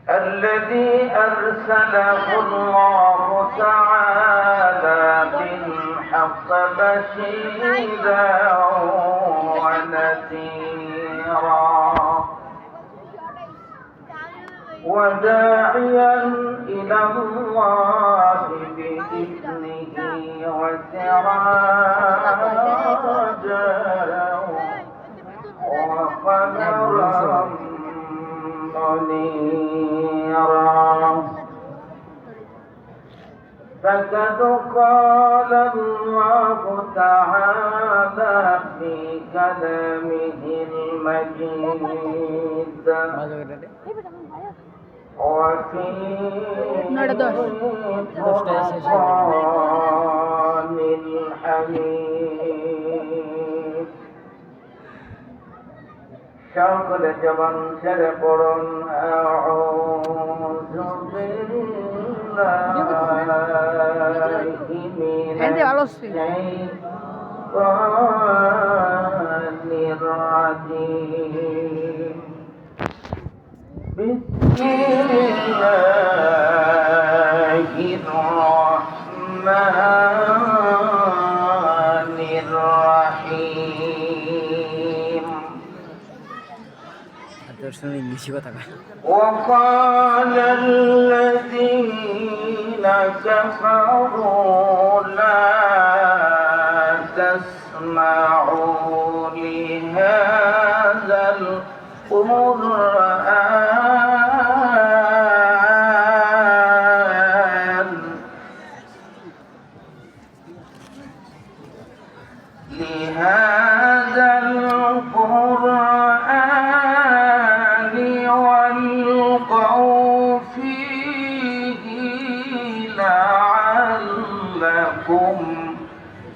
الذي أرسله الله تعالى بالحق بشيرا ونذيرا وداعيا إلى الله بإذنه وسراجا وقمرا منيرا فقد قال الله تعالى في كلامه المجيد وفي فرقان الحميد সকল জবান ছেড়ে পড়ুন আউযু বিল্লাহি মিনাশ শাইতানির রাজীম বিসমিল্লাহির রহমানির রহিম وقال الذين كفروا لا تسمعوا لهذا القرآن والقوا فيه لعلكم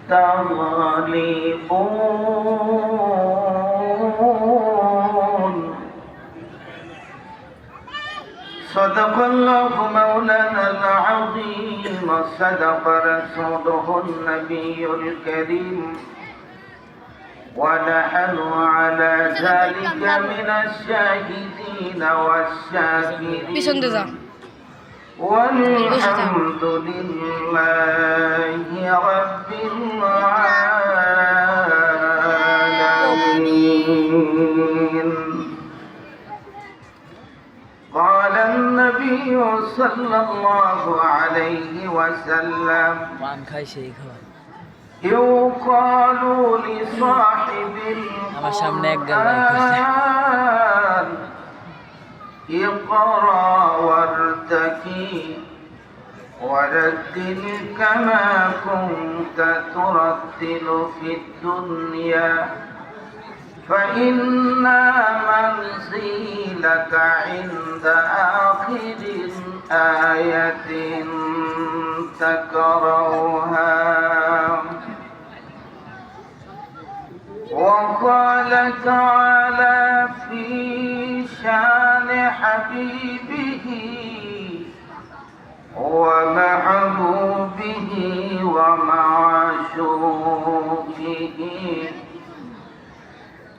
تغلبون صدق الله مولانا العظيم صدق رسوله النبي الكريم ونحن على ذلك من الشاهدين والشاكرين والحمد لله رب العالمين قال النبي صلى الله عليه وسلم يقال لصاحب القرآن اقرأ وارتقي ورتل كما كنت ترتل في الدنيا فإن منزلك عند آخر آية تقرأها وقال تعالى في شان حبيبه ومحبوبه ومعشوقه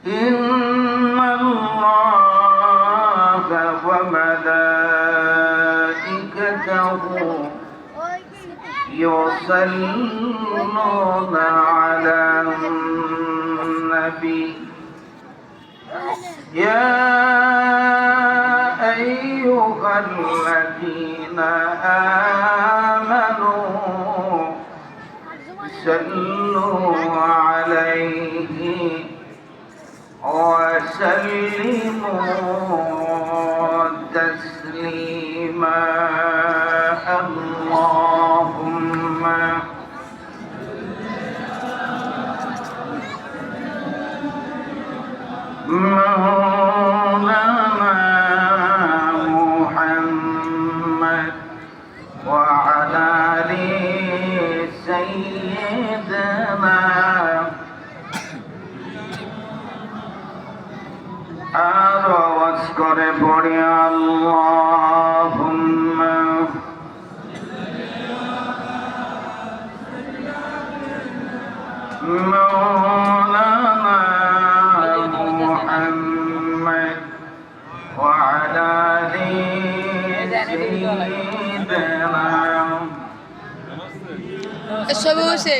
إن الله وملائكته يصلون على النبي يا أيها الذين آمنوا صلوا عليه وسلموا تسليما اللهم مولانا محمد وعلى آل سيدنا আওয়াজ করে পড়ি আল্লাহুম্মা مولانا محمد وعلى وعلى آل سيدنا ছবি হচ্ছে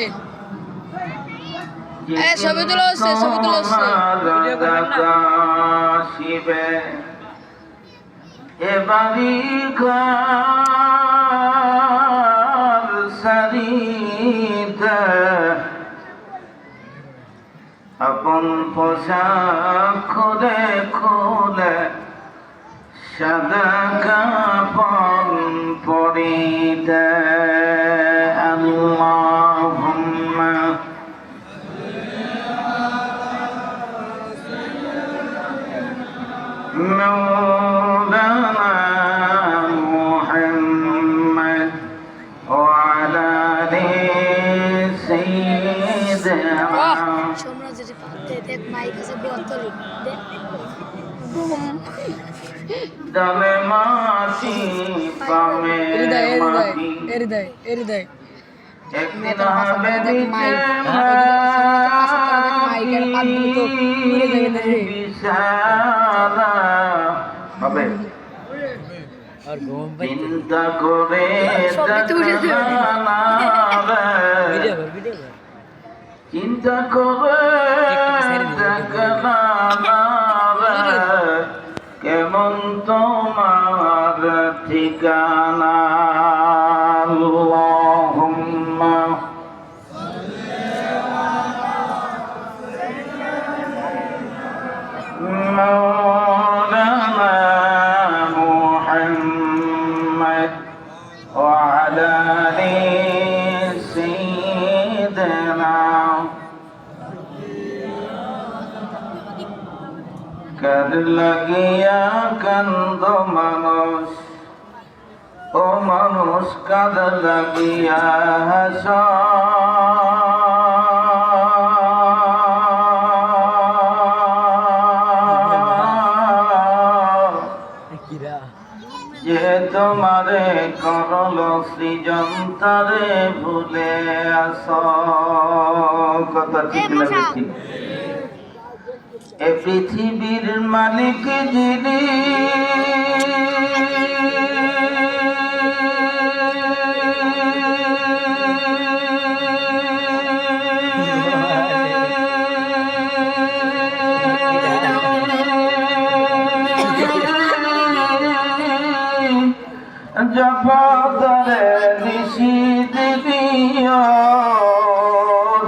ছবি তোলা হচ্ছে শিবে এবারি ঘর সারিতে আপন পোশাক খুলে খুলে সাদা কাপড় পরিতে আল্লাহুম্মা مولانا محمد وعلى آل سيدنا ডালে মাটি পামে মাটি একদিন হবে বিছানা হবে চিন্তা করে চিন্তা করে কেমন তোমার ঠিকানা আল্লাহুম্মা مولانا محمد وعلى آل سيدنا কার লাগিয়া কান্দ মানুষ ও মানুষ কার লাগিয়া হাস যে তোমারে করল সৃজন তারে ভুলে আস কথা ঠিক লাগে এ পৃথিবীর মালিক যিনি জপদরে নিশিদ দিও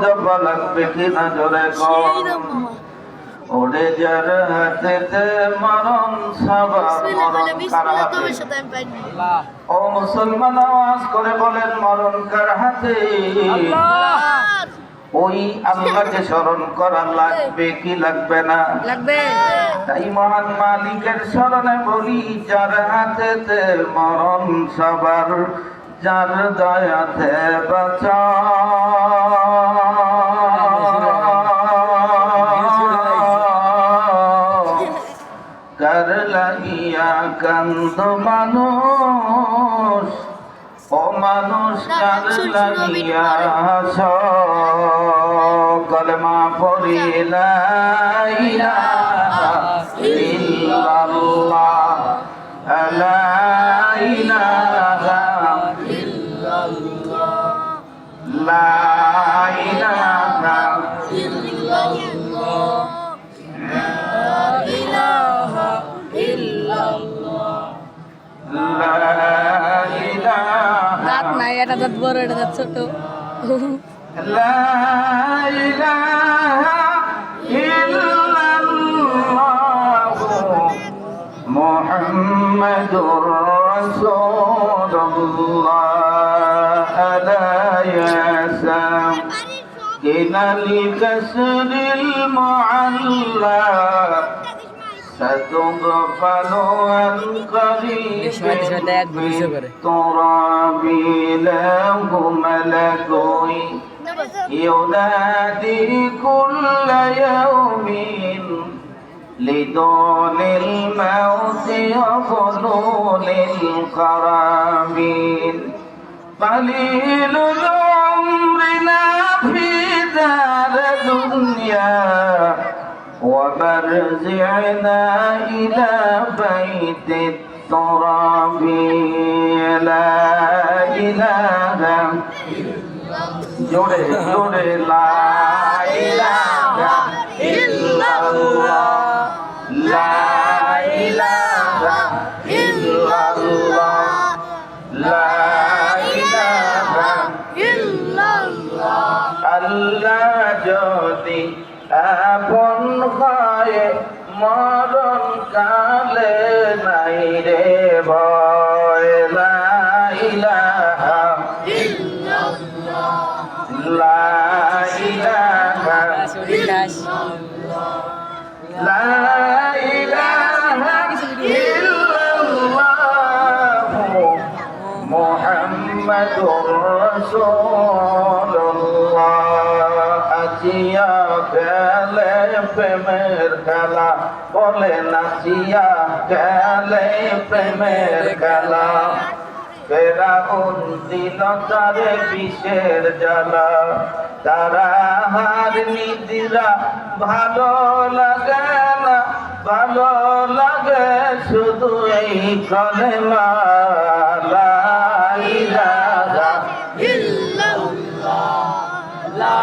জপ লাগবে কিনা জোরে কর ওরে যার হাতেতে মরণ সবার মরণ কার হাতে ও মুসলমান আওয়াজ করে বলেন মরণ কার হাতে ওই আল্লাহকে স্মরণ করা লাগবে কি লাগবে না লাগবে তাই মহান মালিকের স্মরণে বলি যার হাতেতে মরণ সবার যার দয়াতে বাঁচা কার লাগিয়া কান্দ মানুষ ও মানুষ কার লাগিয়া হাস কলমা পড়ি লা ইলাহা ইল্লাল্লাহ লা ইলাহা ইল্লাল্লাহ লা ইলাহা ইল্লাল্লাহ দাঁত নাই এটা দাঁত বড় এটা দাঁত ছোট লা ইলাহা ইল্লাল্লাহ মুহাম্মাদুর রাসূলুল্লাহ লা ইয়াসাম কিনাল কাসরিল মুআল্লা ستغفل عن قريب بالتراب له ملك ينادي كل يوم لدون الموت وفضول القرابين قليل العمر لا في دار دنيا ومرجعنا إلى بيت التراب لا إله جوري جوري لا إله إلا الله لا إله إلا الله لا إله إلا الله আল্লাহ যদি আপন হয় মরণ কালে নাই রে ভয় লা ইলাহা ইল্লাল্লাহ লা ইলাহা লা ইলাহা ইল্লাল্লাহ মুহাম্মাদুর রাসূলুল্লাহ নাচিয়া গেলে প্রেমের খেলা বলে নাচিয়া গেলে প্রেমের খেলা ফেরাউন দিল তারে বিষের জ্বালা তারা হার নিদিরা ভালো লাগে না ভালো লাগে শুধু এই কলেমা লা ইলাহা ইল্লাল্লাহ লা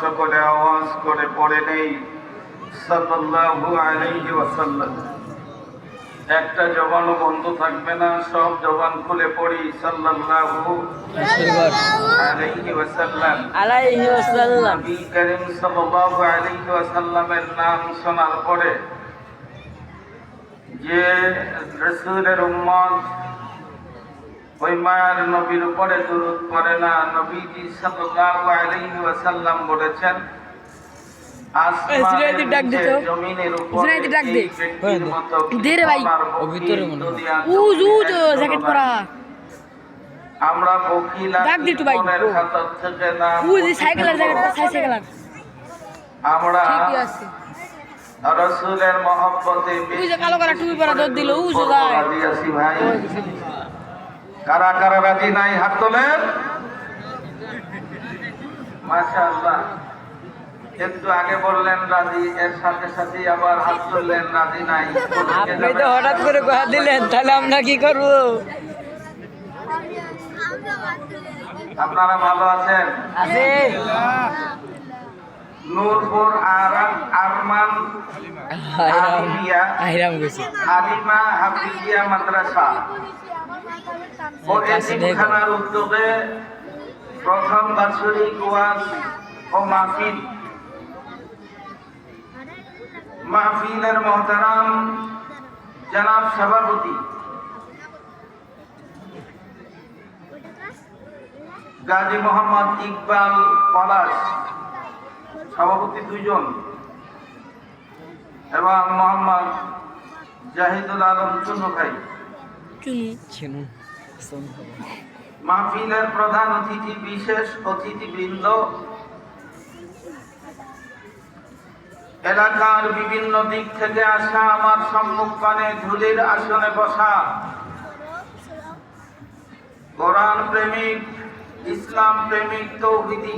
সকলে আওয়াজ করে পড়ে নেই সাল্লাল্লাহু আলাইহি ওয়াসাল্লাম। একটা জবানও বন্ধ থাকবে না, সব জবান খুলে পড়ি সাল্লাল্লাহু আলাইহি ওয়াসাল্লাম। নবী করিম সাল্লাল্লাহু আলাইহি ওয়াসাল্লামের নাম শোনার পরে যে রাসূলের উম্মত ওই মায়ার নবীর উপরে দুরূদ পড়ে না, নবীজি সাল্লাল্লাহু আলাইহি ওয়াসাল্লাম বলেছেন জমিনের উপরে আমরা বকিলা খাতার থেকে না আমরা রাসূলের মহব্বতে ভাই কারা কারা রাজি নাই হাত তোলেন মাশাআল্লাহ। একটু আগে বললেন রাজি, এর সাথে সাথে আবার হাত তুললেন রাজি নাই। আপনি তো হঠাৎ করে কথা দিলেন, তাহলে আমরা কি করব? আপনারা ভালো আছেন? আছি। নূরপুর আরমান হালিমা হাফিজিয়া মাদ্রাসা ও এতিমখানার উদ্যোগে প্রথম বাৎসরিক ওয়াজ ও মাহফিলের মহতারাম জনাব সভাপতি গাজী মোহাম্মদ ইকবাল পলাশ, সভাপতি দুইজন, এবং মোহাম্মদ জাহিদুল আলম চুনু ভাই। মাহফিলের প্রধান অতিথি, বিশেষ অতিথিবৃন্দ, এলাকার বিভিন্ন দিক থেকে আসা আমার সম্মুখপানে ধুলির আসনে বসা কোরআন প্রেমিক, ইসলাম প্রেমিক, তৌহিদি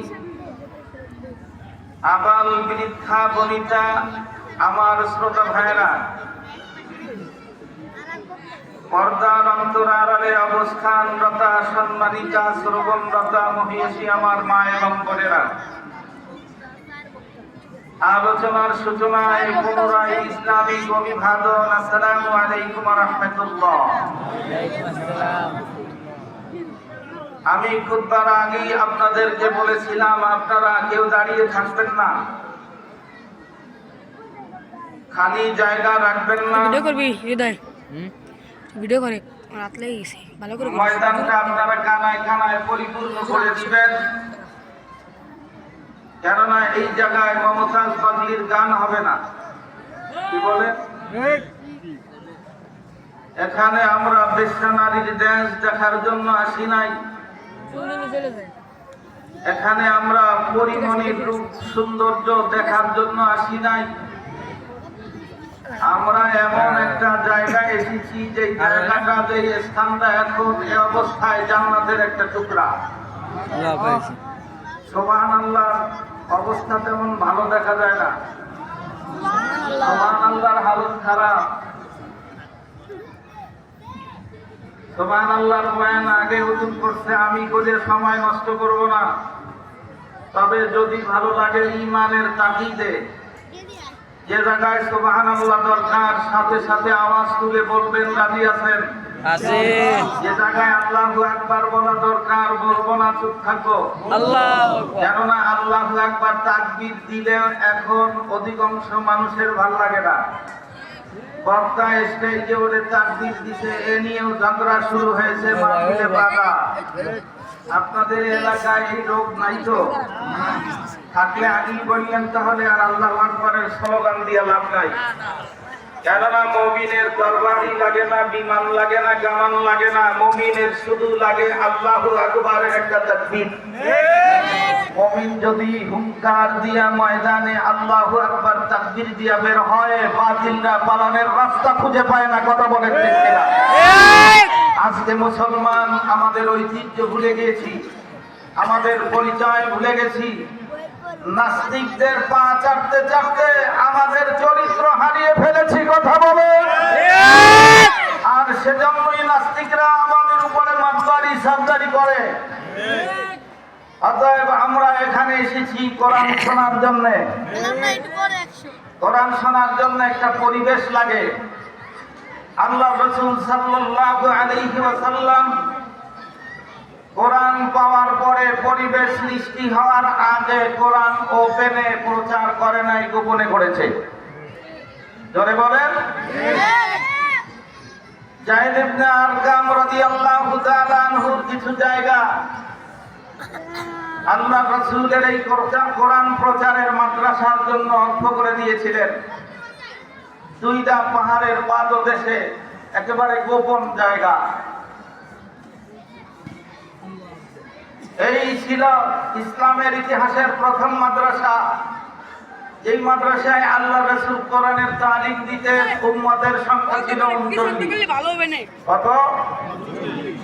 আবাল বৃদ্ধা বনিতা, আমার শ্রোতা ভাইরা, পর্দার অন্তরালে অবস্থানরতা সম্মানিতা শ্রবণরতা মহিষী আমার মা এবং বোনেরা, আলোচনার সূচনায় পুনরায় ইসলামিক অভিবাদন। আসসালামু আলাইকুম ওয়া রাহমাতুল্লাহ। আমি খুতবার আগেই আপনাদেরকে বলেছিলাম আপনারা কেউ দাঁড়িয়ে থাকবেন না, খালি জায়গা রাখবেন না। ভিডিও করবি হৃদয়, ভিডিও করে রাত লেগে গেছে, ভালো করে ময়দানটা আপনারা কানায় কানায় পরিপূর্ণ করে দিবেন, কেননা এই জায়গায় মমতাজ পাগলির গান হবে না। কি বলে? এখানে আমরা বেশ্যা নারীর ড্যান্স দেখার জন্য আসি নাই, এখানে আমরা পরিমণির রূপ সৌন্দর্য দেখার জন্য আসি নাই। আমরা এমন একটা জায়গায় এসেছি যে জায়গাটা, যে স্থানটা এখন এই অবস্থায় জান্নাতের একটা টুকরা। সুবহানাল্লাহ, অবস্থা তেমন ভালো দেখা যায় না। সুবহানাল্লাহর হালত খারাপ। সুবহানাল্লাহর বয়ান আগে হুজুর করছে, আমি করে সময় নষ্ট করব না। তবে যদি ভালো লাগে ঈমানের তাকিদে যে জায়গায় সুবহানাল্লাহ দরকার, সাথে সাথে আওয়াজ তুলে বলবেন রাজি আছেন? আছে। যে জায়গায় আল্লাহু আকবার বলা দরকার বলবো না, চুপ থাকবো। আল্লাহু আকবার। কেননা আল্লাহু আকবার তাকবীর দিলে এখন অধিকাংশ মানুষের ভাল লাগে না। বক্তা স্টেজে ওরে তাকবীর দিতে এ নিয়েও ঝগড়া শুরু হয়েছে, মাহফিলে বাধা। আপনাদের এলাকায় এই রোগ নাই তো? থাকলে আগেই বললেন, তাহলে আর আল্লাহু আকবারের স্লোগান দিয়ে লাভ নাই। কেননা মুমিনের তরবারি লাগে না, বিমান লাগে না, কামান লাগে না। মুমিনের শুধু লাগে আল্লাহু আকবারের একটা তাকবীর। মুমিন যদি হুঙ্কার দিয়া ময়দানে আল্লাহু আকবার তাকবীর দিয়া বের হয়, বাতিলরা পালানোর রাস্তা খুঁজে পায় না। কথা বলে ঠিক কিনা? আজকে মুসলমান আমাদের ঐতিহ্য ভুলে গেছি, আমাদের পরিচয় ভুলে গেছি। নাস্তিকদের পা চাটতে চাটতে আমাদের চরিত্র হারিয়ে ফেলেছি। কথা বলে। আর সেজন্যই নাস্তিকরা আমাদের উপরে মাতবাড়ি সাবদারি করে। অতএব আমরা এখানে এসেছি কোরআন শোনার জন্য। কোরআন শোনার জন্য একটা পরিবেশ লাগে। আল্লাহ রাসূল সাল্লাল্লাহু আলাইহি ওয়াসাল্লাম কোরআন পাওয়ার পরে পরিবেশ সৃষ্টি হওয়ার আগে কোরআন ওপেনে প্রচার করে নাই, গোপনে করেছে। জোরে বলেন। যায়েদ ইবনে আরকাম রাদিয়াল্লাহু তাআলা আনহুর কিছু জায়গা আল্লাহ রাসূলের এই কোরআন প্রচারের মাদ্রাসার জন্য অর্থ করে দিয়েছিলেন। দুইটা পাহাড়ের পাদদেশে একেবারে গোপন জায়গা। এই ছিল ইসলামের ইতিহাসের প্রথম মাদ্রাসা। এই মাদ্রাসায় আল্লাহ রাসূল কোরআনের তালিম দিতে উম্মতের সংখ্যা ছিল 39। কত?